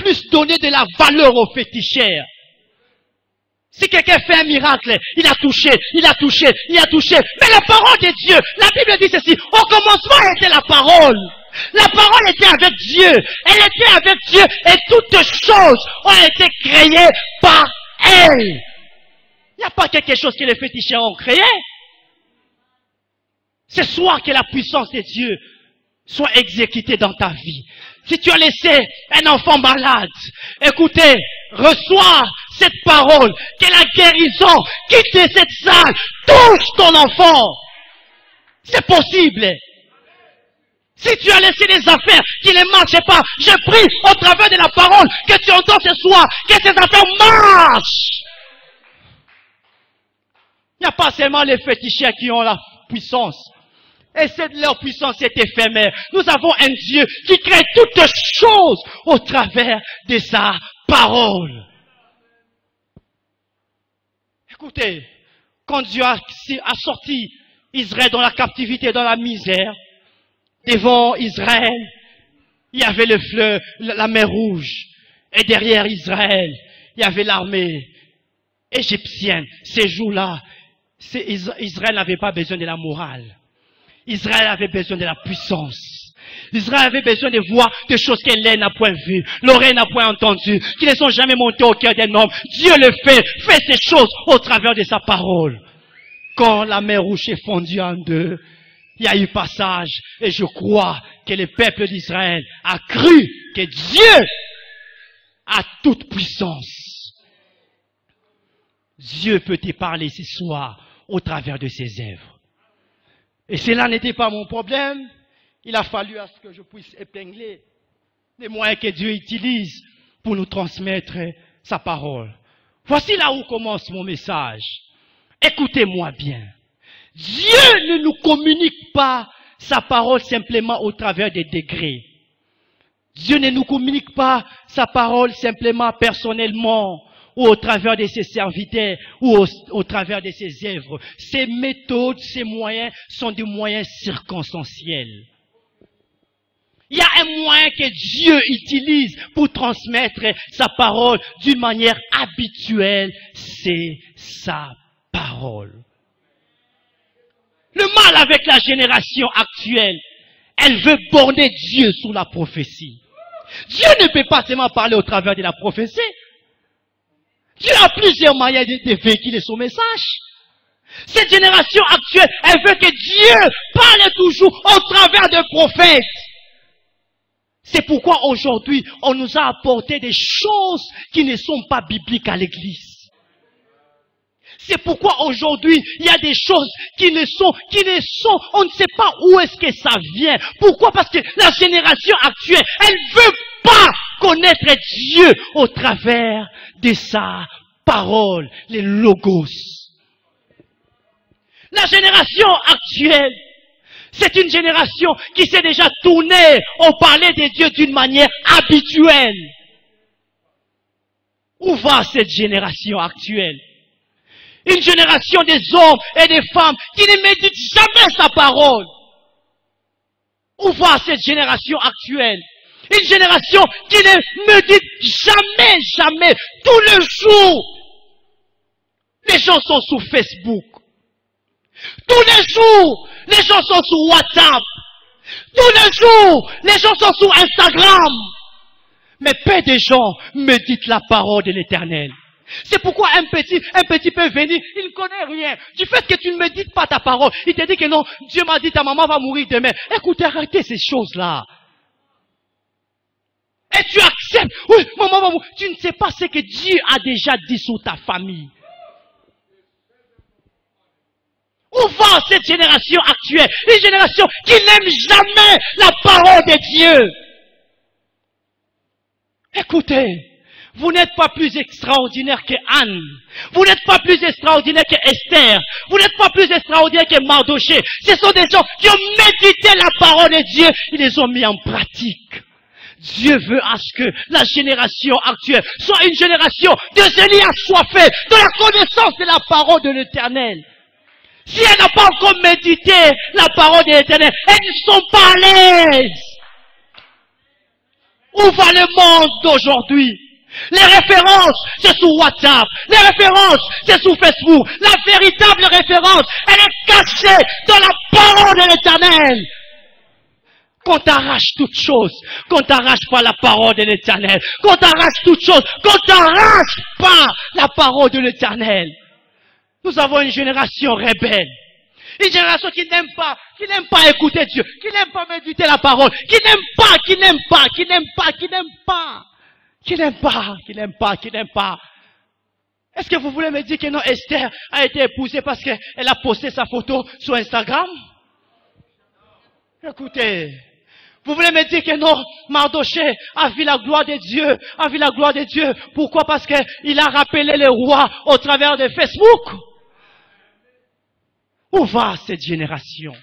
plus donné de la valeur aux féticheurs. Si quelqu'un fait un miracle, il a touché, il a touché, il a touché. Mais la parole de Dieu, la Bible dit ceci, au commencement était la parole. La parole était avec Dieu. Elle était avec Dieu et toutes choses ont été créées par elle. Il n'y a pas quelque chose que les féticheurs ont créé. Ce soir que la puissance de Dieu soit exécutée dans ta vie. Si tu as laissé un enfant malade, écoutez, reçois cette parole, que la guérison quitte cette salle, touche ton enfant. C'est possible. Si tu as laissé des affaires qui ne marchent pas, je prie au travers de la parole que tu entends ce soir, que ces affaires marchent. Il n'y a pas seulement les féticheurs qui ont la puissance. Et leur puissance est éphémère. Nous avons un Dieu qui crée toutes choses au travers de sa parole. Écoutez, quand Dieu a sorti Israël dans la captivité, dans la misère, devant Israël, il y avait le fleuve, la mer Rouge. Et derrière Israël, il y avait l'armée égyptienne. Ces jours-là, Israël n'avait pas besoin de la morale. Israël avait besoin de la puissance. Israël avait besoin de voir des choses que l'œil n'a point vues, l'oreille n'a point entendues, qui ne sont jamais montées au cœur d'un homme. Dieu le fait ces choses au travers de sa parole. Quand la mer Rouge est fondue en deux, il y a eu passage, et je crois que le peuple d'Israël a cru que Dieu a toute puissance. Dieu peut te parler ce soir au travers de ses œuvres. Et cela n'était pas mon problème. Il a fallu à ce que je puisse épingler les moyens que Dieu utilise pour nous transmettre sa parole. Voici là où commence mon message. Écoutez-moi bien. Dieu ne nous communique pas sa parole simplement au travers des degrés. Dieu ne nous communique pas sa parole simplement personnellement, ou au travers de ses serviteurs, ou au travers de ses œuvres. Ces méthodes, ces moyens sont des moyens circonstanciels. Il y a un moyen que Dieu utilise pour transmettre sa parole d'une manière habituelle, c'est sa parole. Le mal avec la génération actuelle, elle veut borner Dieu sous la prophétie. Dieu ne peut pas seulement parler au travers de la prophétie. Dieu a plusieurs moyens de véhiculer son message. Cette génération actuelle, elle veut que Dieu parle toujours au travers de prophètes. C'est pourquoi aujourd'hui, on nous a apporté des choses qui ne sont pas bibliques à l'église. C'est pourquoi aujourd'hui, il y a des choses qui ne sont, on ne sait pas où est-ce que ça vient. Pourquoi? Parce que la génération actuelle, elle veut pas connaître Dieu au travers de sa parole, les logos. La génération actuelle, c'est une génération qui s'est déjà tournée au parler de Dieu d'une manière habituelle. Où va cette génération actuelle? Une génération des hommes et des femmes qui ne méditent jamais sa parole. Où va cette génération actuelle? Une génération qui ne médite jamais, tous les jours. Les gens sont sur Facebook. Tous les jours, les gens sont sur WhatsApp. Tous les jours, les gens sont sur Instagram. Mais peu de gens méditent la parole de l'Éternel. C'est pourquoi un petit peut venir, il ne connaît rien. Du fait que tu ne médites pas ta parole, il te dit que non, Dieu m'a dit ta maman va mourir demain. Écoutez, arrêtez ces choses-là. Et tu acceptes, oui, maman va mourir. Tu ne sais pas ce que Dieu a déjà dit sur ta famille. Où va cette génération actuelle? Une génération qui n'aime jamais la parole de Dieu. Écoutez, vous n'êtes pas plus extraordinaire que Anne. Vous n'êtes pas plus extraordinaire que Esther. Vous n'êtes pas plus extraordinaire que Mardoché. Ce sont des gens qui ont médité la parole de Dieu. Ils les ont mis en pratique. Dieu veut à ce que la génération actuelle soit une génération de zélés assoiffés de la connaissance de la parole de l'Éternel. Si elles n'ont pas encore médité la parole de l'Éternel, elles ne sont pas à l'aise. Où va le monde d'aujourd'hui? Les références, c'est sur WhatsApp. Les références, c'est sur Facebook. La véritable référence, elle est cachée dans la parole de l'Éternel. Qu'on t'arrache toute chose, qu'on t'arrache pas la parole de l'Éternel, qu'on t'arrache toute chose, qu'on t'arrache pas la parole de l'Éternel. Nous avons une génération rebelle, une génération qui n'aime pas écouter Dieu, qui n'aime pas méditer la parole, qui n'aime pas. Est-ce que vous voulez me dire que non, Esther a été épousée parce qu'elle a posté sa photo sur Instagram? Écoutez, vous voulez me dire que non, Mardochée a vu la gloire de Dieu, Pourquoi? Parce qu'il a rappelé le roi au travers de Facebook. Où va cette génération?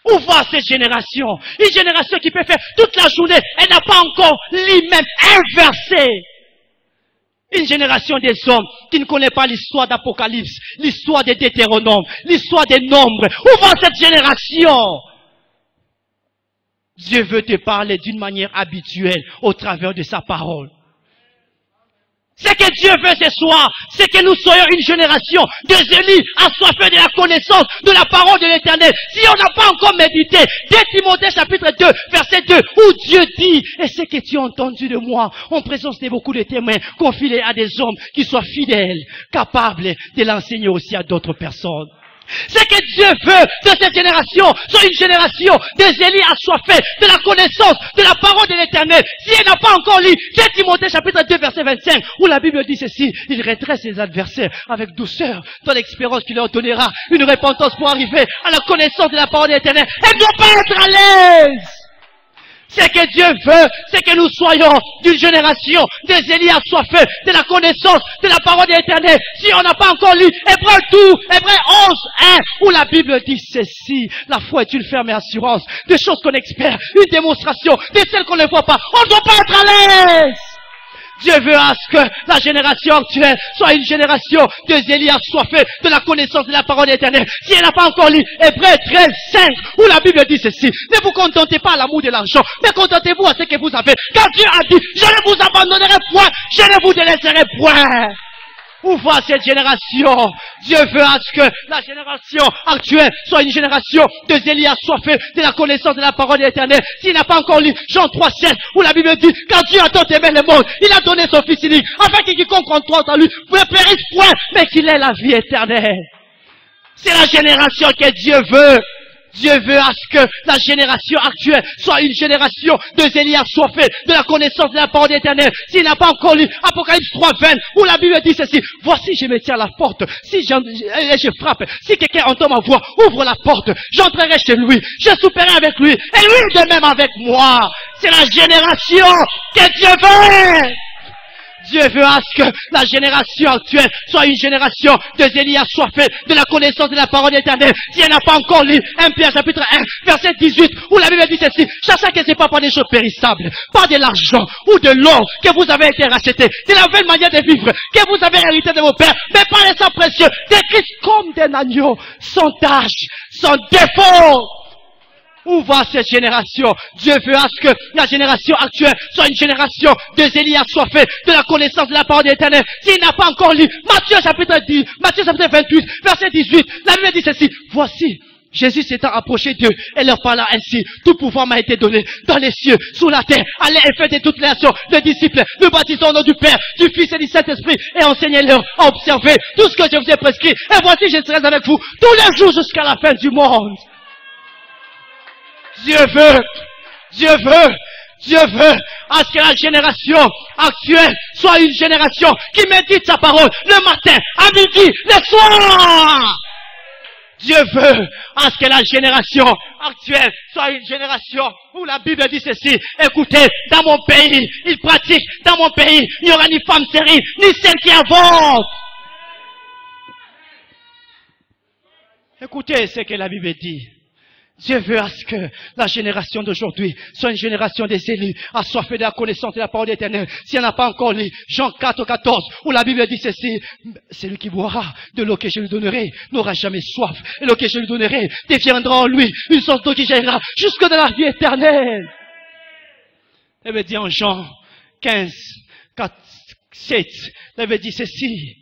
Où va cette génération? Une génération qui peut faire toute la journée, elle n'a pas encore lu même un verset. Une génération des hommes qui ne connaît pas l'histoire d'Apocalypse, l'histoire des Deutéronomes, l'histoire des nombres. Où va cette génération? Dieu veut te parler d'une manière habituelle au travers de sa parole. Ce que Dieu veut ce soir, c'est que nous soyons une génération de zélis assoiffés de la connaissance de la parole de l'Éternel. Si on n'a pas encore médité, dès Timothée chapitre 2, verset 2, où Dieu dit, et ce que tu as entendu de moi, en présence de beaucoup de témoins, confie-les à des hommes qui soient fidèles, capables de l'enseigner aussi à d'autres personnes. Ce que Dieu veut de cette génération, soit une génération des zélis assoiffés de la connaissance de la parole de l'Éternel. Si elle n'a pas encore lu, c'est Timothée chapitre 2 verset 25, où la Bible dit ceci, il redresse ses adversaires avec douceur, dans l'expérience qui leur donnera une repentance pour arriver à la connaissance de la parole de l'Éternel. Elle ne doit pas être à l'aise. Ce que Dieu veut, c'est que nous soyons d'une génération des zélis assoiffés de la connaissance de la parole de l'Éternel. Si on n'a pas encore lu Hébreux 11, 1, où la Bible dit ceci, la foi est une ferme assurance des choses qu'on espère, une démonstration de celles qu'on ne voit pas. On ne doit pas être à l'aise. Dieu veut à ce que la génération actuelle soit une génération de zélis assoiffés de la connaissance de la parole éternelle. Si elle n'a pas encore lu Hébreux 13, 5, où la Bible dit ceci, ne vous contentez pas à l'amour de l'argent, mais contentez-vous à ce que vous avez. Car Dieu a dit, je ne vous abandonnerai point, je ne vous délaisserai point. Où va cette génération? Dieu veut à ce que la génération actuelle soit une génération de zélis assoiffés de la connaissance de la parole de l'Éternel. S'il n'a pas encore lu Jean 3, 7, où la Bible dit, car Dieu a tant aimé le monde, il a donné son Fils unique, afin que quiconque croit en lui ne périsse point, mais qu'il ait la vie éternelle. C'est la génération que Dieu veut. Dieu veut à ce que la génération actuelle soit une génération de zélis assoiffés de la connaissance de la parole éternelle. S'il n'a pas encore lu Apocalypse 3, 20, où la Bible dit ceci, voici je me tiens à la porte, si je frappe, si quelqu'un entend ma voix, ouvre la porte, j'entrerai chez lui, je souperai avec lui, et lui de même avec moi. C'est la génération que Dieu veut. Dieu veut à ce que la génération actuelle soit une génération de zélis assoiffés de la connaissance de la parole éternelle. Si elle n'a pas encore lu 1 Pierre chapitre 1, verset 18, où la Bible dit ceci, sachez que c'est pas par des choses périssables, pas de l'argent ou de l'or que vous avez été rachetés, c'est la nouvelle manière de vivre que vous avez hérité de vos pères, mais par les sangs précieux, des Christ comme d'un agneau, sans tache, sans défaut. Où va cette génération? Dieu veut à ce que la génération actuelle soit une génération de zélis assoiffés de la connaissance de la parole de l'Éternel. S'il n'a pas encore lu Matthieu chapitre 28, verset 18, la Bible dit ceci, voici, Jésus s'étant approché d'eux et leur parla ainsi, tout pouvoir m'a été donné dans les cieux, sous la terre, allez et faites de toutes les nations, les disciples, le baptisons au nom du Père, du Fils et du Saint-Esprit, et enseignez-leur à observer tout ce que je vous ai prescrit, et voici je serai avec vous tous les jours jusqu'à la fin du monde. Dieu veut à ce que la génération actuelle soit une génération qui médite sa parole le matin, à midi, le soir. Dieu veut à ce que la génération actuelle soit une génération où la Bible dit ceci, écoutez, dans mon pays, ils pratiquent, dans mon pays, il n'y aura ni femme stérile, ni celle qui invente. Écoutez ce que la Bible dit. Dieu veut à ce que la génération d'aujourd'hui soit une génération des élus, assoiffés de la connaissance de la parole éternelle. Si elle n'a pas encore lu Jean 4, 14, où la Bible dit ceci, celui qui boira de l'eau que je lui donnerai n'aura jamais soif, et l'eau que je lui donnerai deviendra en lui une source d'eau qui jaillira jusque dans la vie éternelle. Il veut dire en Jean 15, 4, 7, il veut dire ceci.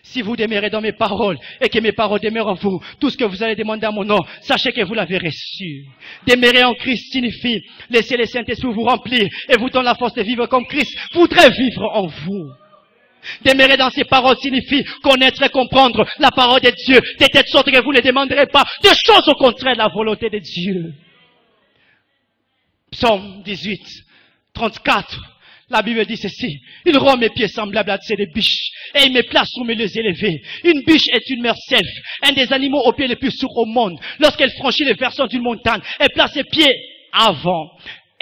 Si vous demeurez dans mes paroles et que mes paroles demeurent en vous, tout ce que vous allez demander à mon nom, sachez que vous l'avez reçu. Demeurer en Christ signifie laisser le Saint-Esprit vous remplir et vous donner la force de vivre comme Christ voudrait vivre en vous. Demeurer dans ces paroles signifie connaître et comprendre la parole de Dieu, de telle sorte que vous ne demanderez pas de choses au contraire de la volonté de Dieu. Psaume 18, 34. La Bible dit ceci, il rend mes pieds semblables à ceux des biches, et il me place sur mes lieux élevés. Une biche est une mère self, un des animaux aux pieds les plus sourds au monde. Lorsqu'elle franchit les versants d'une montagne, elle place ses pieds avant.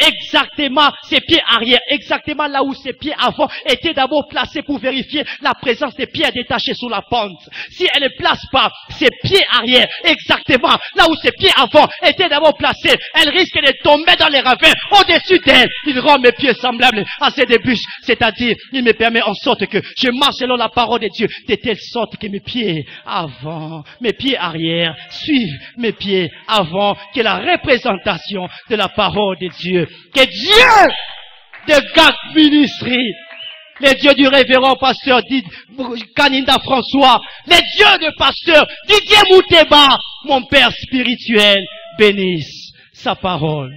Exactement ses pieds arrière, exactement là où ses pieds avant étaient d'abord placés pour vérifier la présence des pieds détachés sur la pente. Si elle ne place pas ses pieds arrière, exactement là où ses pieds avant étaient d'abord placés, elle risque de tomber dans les ravins au-dessus d'elle. Il rend mes pieds semblables à ces débûches, c'est-à-dire il me permet en sorte que je marche selon la parole de Dieu, de telle sorte que mes pieds avant, mes pieds arrière suivent mes pieds avant, que la représentation de la parole de Dieu. Que Dieu de Gap Ministry, le Dieu du révérend pasteur Kaninda François, le Dieu de pasteur Didier Mouteba, mon père spirituel, bénisse sa parole.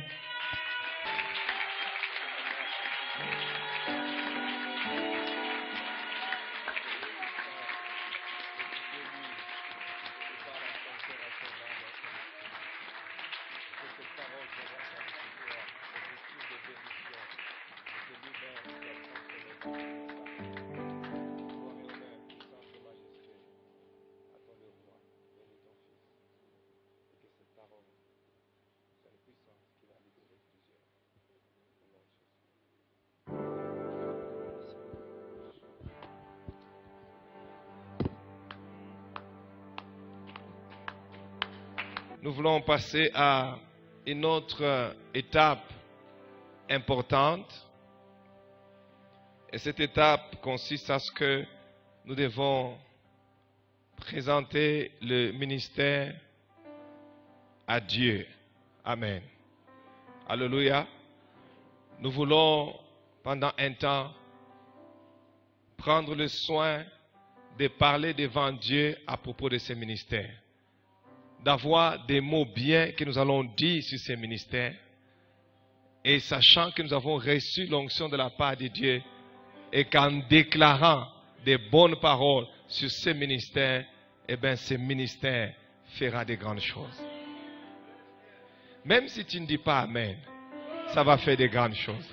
Nous voulons passer à une autre étape importante. Et cette étape consiste à ce que nous devons présenter le ministère à Dieu. Amen. Alléluia. Nous voulons, pendant un temps, prendre le soin de parler devant Dieu à propos de ce ministère. D'avoir des mots bien que nous allons dire sur ces ministères. Et sachant que nous avons reçu l'onction de la part de Dieu et qu'en déclarant des bonnes paroles sur ces ministères, eh bien, ce ministère fera de grandes choses. Même si tu ne dis pas Amen, ça va faire de grandes choses.